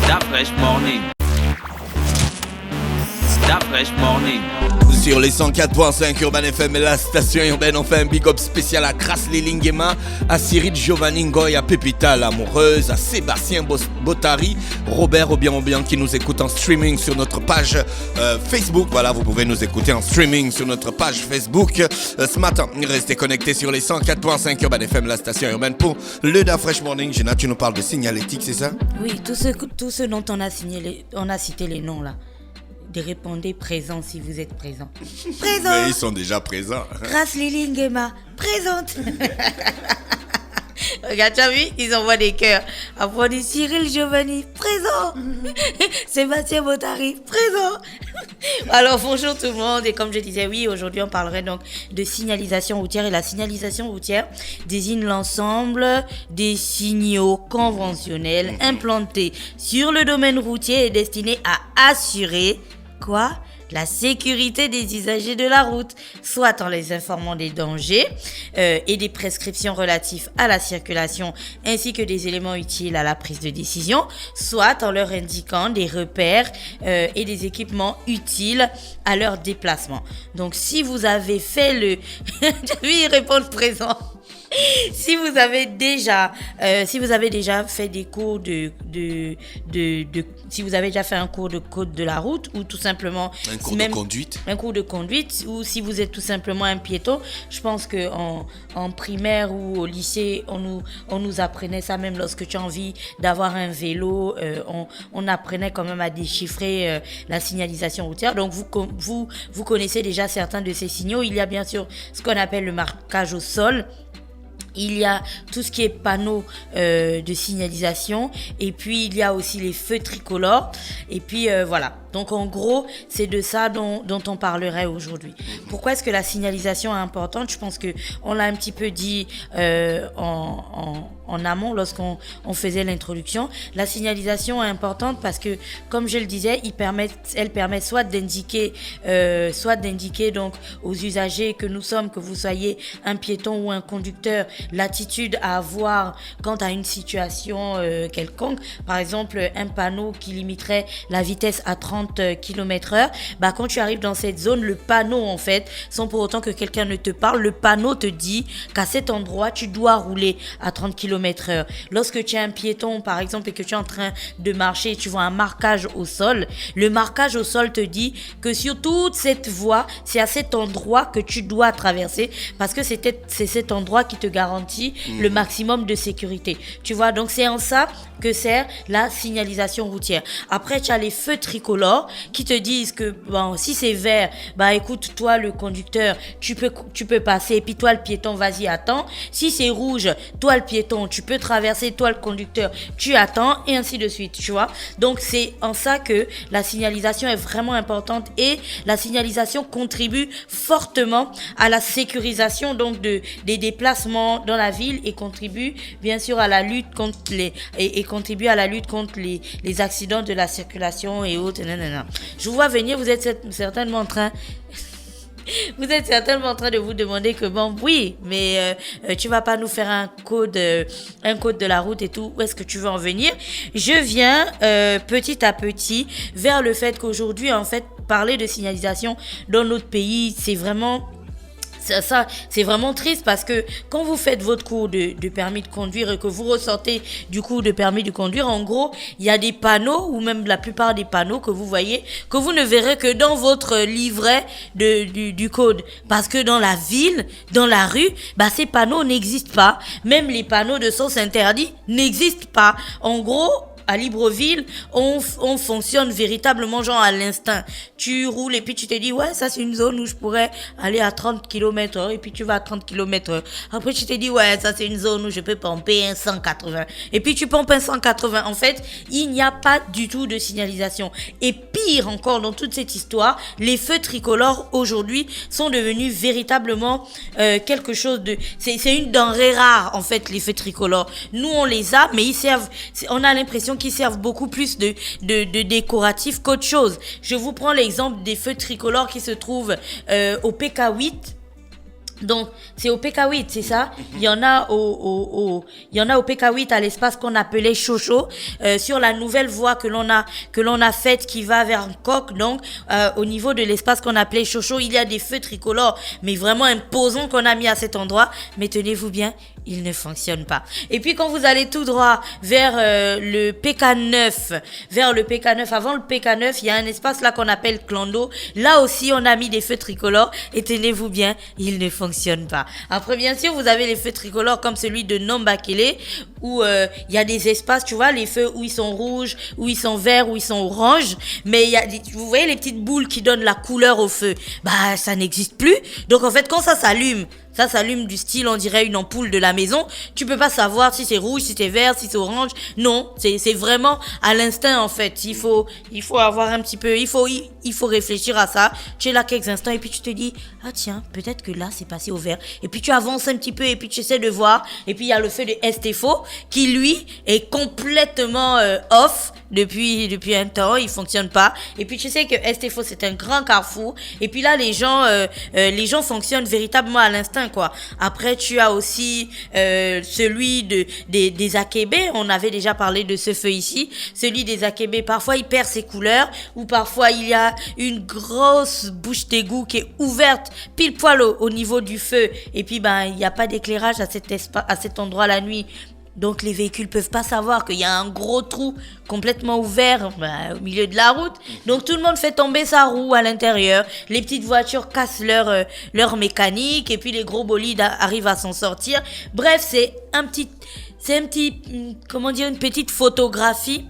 Da Fresh Morning. Da Fresh Morning. Sur les 104.5 Urban FM et la station urbaine, on fait un big up spécial à Krasli Lingema, à Cyril Giovanni Ngoy, à Pépita l'amoureuse, à Sébastien Bottari, Robert Obian qui nous écoute en streaming sur notre page Facebook. Voilà, vous pouvez nous écouter en streaming sur notre page Facebook. Ce matin, restez connectés sur les 104.5 Urban FM, la station urbaine pour le Da Fresh Morning. Géna, tu nous parles de signalétique, c'est ça? Oui, tous ceux dont on a cité les noms là. De répondre présent si vous êtes présent. Présent. Mais ils sont déjà présents. Krasli Lingema, présente. Regarde, tu as vu, ils envoient des cœurs. Après, on dit Cyril Giovanni, présent. Sébastien Bottari, présent. Alors, bonjour tout le monde. Et comme je disais, oui, aujourd'hui, on parlerait donc de signalisation routière. Et la signalisation routière désigne l'ensemble des signaux conventionnels implantés sur le domaine routier et destinés à assurer quoi? La sécurité des usagers de la route, soit en les informant des dangers et des prescriptions relatives à la circulation, ainsi que des éléments utiles à la prise de décision, soit en leur indiquant des repères et des équipements utiles à leur déplacement. Donc, si vous avez fait le... J'ai vu, ils répondent présent. Si vous avez déjà fait des cours si vous avez déjà fait un cours de code de la route ou tout simplement un cours de conduite, ou si vous êtes tout simplement un piéton, je pense que en primaire ou au lycée on nous apprenait ça, même lorsque tu as envie d'avoir un vélo, on apprenait quand même à déchiffrer la signalisation routière. Donc vous connaissez déjà certains de ces signaux. Il y a bien sûr ce qu'on appelle le marquage au sol. Il y a tout ce qui est panneaux de signalisation, et puis il y a aussi les feux tricolores, et puis voilà. Donc en gros, c'est de ça dont on parlerait aujourd'hui. Pourquoi est-ce que la signalisation est importante? Je pense que on l'a un petit peu dit en amont lorsqu'on faisait l'introduction. La signalisation est importante parce que, comme je le disais, elle permet soit d'indiquer donc aux usagers que nous sommes, que vous soyez un piéton ou un conducteur, l'attitude à avoir quant à une situation quelconque. Par exemple, un panneau qui limiterait la vitesse à 30 km/h, quand tu arrives dans cette zone, le panneau, en fait, sans pour autant que quelqu'un ne te parle, le panneau te dit qu'à cet endroit, tu dois rouler à 30 km/h. Lorsque tu es un piéton, par exemple, et que tu es en train de marcher, tu vois un marquage au sol, le marquage au sol te dit que sur toute cette voie, c'est à cet endroit que tu dois traverser, parce que c'est cet endroit qui te garantit le maximum de sécurité. Tu vois, donc c'est en ça que sert la signalisation routière. Après, tu as les feux tricolores qui te disent que si c'est vert, écoute, toi le conducteur, tu peux passer, et puis toi le piéton, vas-y, attends. Si c'est rouge, toi le piéton, tu peux traverser, toi le conducteur, tu attends, et ainsi de suite, tu vois. Donc c'est en ça que la signalisation est vraiment importante, et la signalisation contribue fortement à la sécurisation donc des déplacements dans la ville, et contribue bien sûr à la lutte contre les accidents de la circulation et autres. Je vous vois venir, vous êtes certainement en train de vous demander que oui, mais tu vas pas nous faire un code de la route et tout. Où est-ce que tu veux en venir? Je viens petit à petit vers le fait qu'aujourd'hui, en fait, parler de signalisation dans notre pays, c'est vraiment triste, parce que quand vous faites votre cours de permis de conduire et que vous ressortez du cours de permis de conduire, en gros, il y a des panneaux, ou même la plupart des panneaux que vous voyez, que vous ne verrez que dans votre livret du code. Parce que dans la ville, dans la rue, ces panneaux n'existent pas. Même les panneaux de sens interdit n'existent pas. En gros, à Libreville, on fonctionne véritablement genre à l'instinct. Tu roules et puis tu te dis, ouais, ça c'est une zone où je pourrais aller à 30 km/h, et puis tu vas à 30 km/h. Après tu te dis, ouais, ça c'est une zone où je peux pomper un 180. Et puis tu pompes un 180. En fait, il n'y a pas du tout de signalisation. Et pire encore, dans toute cette histoire, les feux tricolores aujourd'hui sont devenus véritablement quelque chose de... C'est une denrée rare, en fait, les feux tricolores. Nous, on les a, mais ils servent... On a l'impression qui servent beaucoup plus de décoratifs qu'autre chose. Je vous prends l'exemple des feux tricolores qui se trouvent au PK8. Donc, c'est au PK8, c'est ça. Il y en a il y en a au PK8 à l'espace qu'on appelait Chocho, sur la nouvelle voie que l'on a faite qui va vers Coq. Donc, au niveau de l'espace qu'on appelait Chocho, il y a des feux tricolores, mais vraiment imposants qu'on a mis à cet endroit. Mais tenez-vous bien, il ne fonctionne pas. Et puis, quand vous allez tout droit vers le PK9, avant le PK9, il y a un espace là qu'on appelle Clando. Là aussi, on a mis des feux tricolores. Et tenez-vous bien, il ne fonctionne pas. Après, bien sûr, vous avez les feux tricolores comme celui de Nombakele, où il y a des espaces, tu vois, les feux où ils sont rouges, où ils sont verts, où ils sont oranges. Mais il y a vous voyez les petites boules qui donnent la couleur au feu. Bah, ça n'existe plus. Donc, en fait, quand ça s'allume du style, on dirait une ampoule de la maison. Tu peux pas savoir si c'est rouge, si c'est vert, si c'est orange. Non, c'est vraiment à l'instinct, en fait. Il faut avoir un petit peu, il faut réfléchir à ça. Tu es là quelques instants et puis tu te dis, ah tiens, peut-être que là, c'est passé au vert. Et puis tu avances un petit peu et puis tu essaies de voir. Et puis il y a le feu de Estefo qui, lui, est complètement off depuis un temps. Il fonctionne pas. Et puis tu sais que Estefo, c'est un grand carrefour. Et puis là, les gens fonctionnent véritablement à l'instinct, quoi. Après, tu as aussi celui des akébés. On avait déjà parlé de ce feu ici. Celui des akébés, parfois il perd ses couleurs, ou parfois il y a une grosse bouche d'égout qui est ouverte pile poil au niveau du feu. Et puis il n'y a pas d'éclairage à cet endroit la nuit. Donc les véhicules peuvent pas savoir qu'il y a un gros trou complètement ouvert au milieu de la route. Donc tout le monde fait tomber sa roue à l'intérieur. Les petites voitures cassent leur mécanique et puis les gros bolides arrivent à s'en sortir. Bref, c'est une petite photographie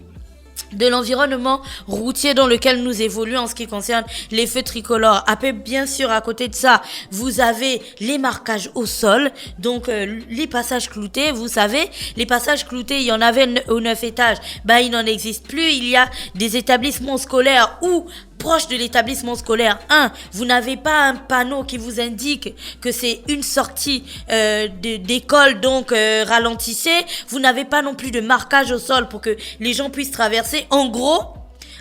de l'environnement routier dans lequel nous évoluons en ce qui concerne les feux tricolores. Après, bien sûr, à côté de ça, vous avez les marquages au sol, donc les passages cloutés. Vous savez, les passages cloutés, il y en avait au 9 étages. Il n'en existe plus. Il y a des établissements scolaires où, proche de l'établissement scolaire 1, vous n'avez pas un panneau qui vous indique que c'est une sortie d'école, donc ralentissez. Vous n'avez pas non plus de marquage au sol pour que les gens puissent traverser. En gros,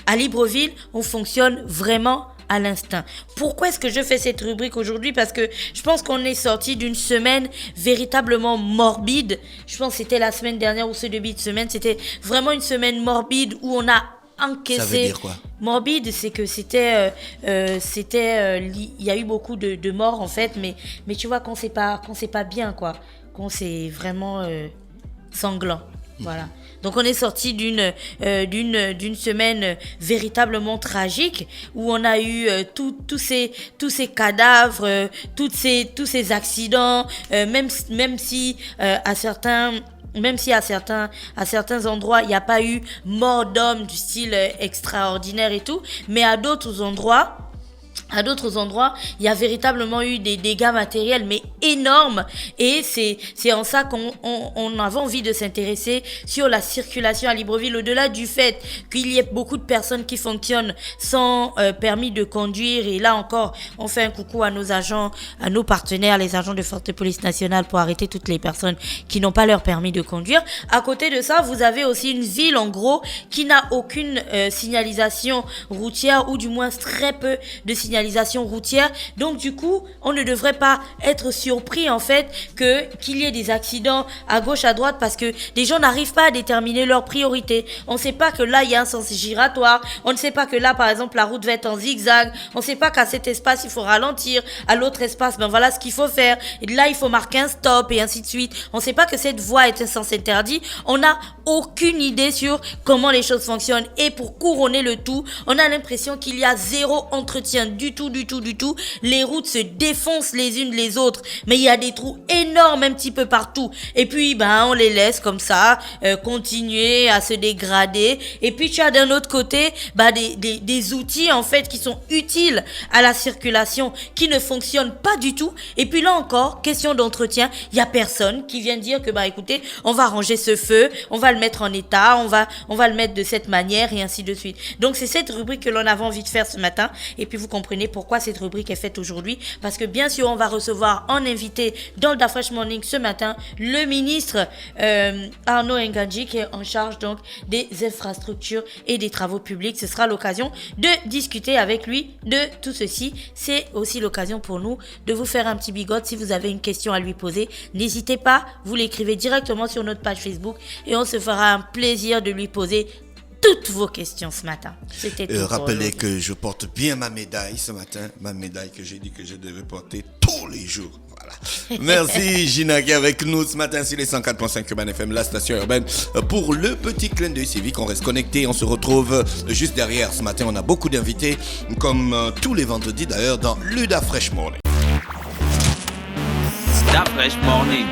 à Libreville, on fonctionne vraiment à l'instinct. Pourquoi est-ce que je fais cette rubrique aujourd'hui? Parce que je pense qu'on est sorti d'une semaine véritablement morbide. Je pense que c'était la semaine dernière ou ce début de semaine. C'était vraiment une semaine morbide où on a encaissé. Ça veut dire quoi? Morbide, c'est que il y a eu beaucoup de morts en fait, mais tu vois qu'on c'est pas bien, quoi, qu'on c'est vraiment sanglant. Voilà. Donc on est sorti d'une semaine véritablement tragique où on a eu tous ces cadavres, tous ces accidents, même si à certains endroits, il n'y a pas eu mort d'homme du style extraordinaire et tout, mais à d'autres endroits, il y a véritablement eu des dégâts matériels, mais énormes. Et c'est en ça qu'on avait envie de s'intéresser sur la circulation à Libreville, au-delà du fait qu'il y ait beaucoup de personnes qui fonctionnent sans permis de conduire. Et là encore, on fait un coucou à nos agents, à nos partenaires, les agents de force de police nationale, pour arrêter toutes les personnes qui n'ont pas leur permis de conduire. À côté de ça, vous avez aussi une ville, en gros, qui n'a aucune signalisation routière, ou du moins très peu de signalisation routière. Donc du coup, on ne devrait pas être surpris en fait qu'il y ait des accidents à gauche, à droite, parce que les gens n'arrivent pas à déterminer leurs priorités. On ne sait pas que là il y a un sens giratoire, on ne sait pas que là par exemple la route va être en zigzag, on ne sait pas qu'à cet espace il faut ralentir, à l'autre espace voilà ce qu'il faut faire, et là il faut marquer un stop et ainsi de suite. On ne sait pas que cette voie est un sens interdit. On n'a aucune idée sur comment les choses fonctionnent, et pour couronner le tout, on a l'impression qu'il y a zéro entretien du tout. Les routes se défoncent les unes les autres, mais il y a des trous énormes un petit peu partout. Et puis on les laisse comme ça continuer à se dégrader. Et puis tu as d'un autre côté des outils en fait qui sont utiles à la circulation qui ne fonctionnent pas du tout. Et puis là encore, question d'entretien, il y a personne qui vient dire que écoutez, on va ranger ce feu, on va le mettre en état, on va le mettre de cette manière et ainsi de suite. Donc c'est cette rubrique que l'on avait envie de faire ce matin. Et puis vous comprenez comprenez pourquoi cette rubrique est faite aujourd'hui. Parce que bien sûr, on va recevoir en invité dans le Da Fresh Morning ce matin le ministre Arnaud Nganji qui est en charge donc des infrastructures et des travaux publics. Ce sera l'occasion de discuter avec lui de tout ceci. C'est aussi l'occasion pour nous de vous faire un petit bigot. Si vous avez une question à lui poser, n'hésitez pas, vous l'écrivez directement sur notre page Facebook et on se fera un plaisir de lui poser toutes vos questions ce matin. C'était tout. Rappelez que je porte bien ma médaille ce matin, ma médaille que j'ai dit que je devais porter tous les jours. Voilà. Merci Gina qui est avec nous ce matin sur les 104.5 Urban FM, la station urbaine, pour le petit clin d'œil civique. On reste connecté, on se retrouve juste derrière. Ce matin, on a beaucoup d'invités, comme tous les vendredis d'ailleurs, dans le Da Fresh Morning. Da Fresh Morning.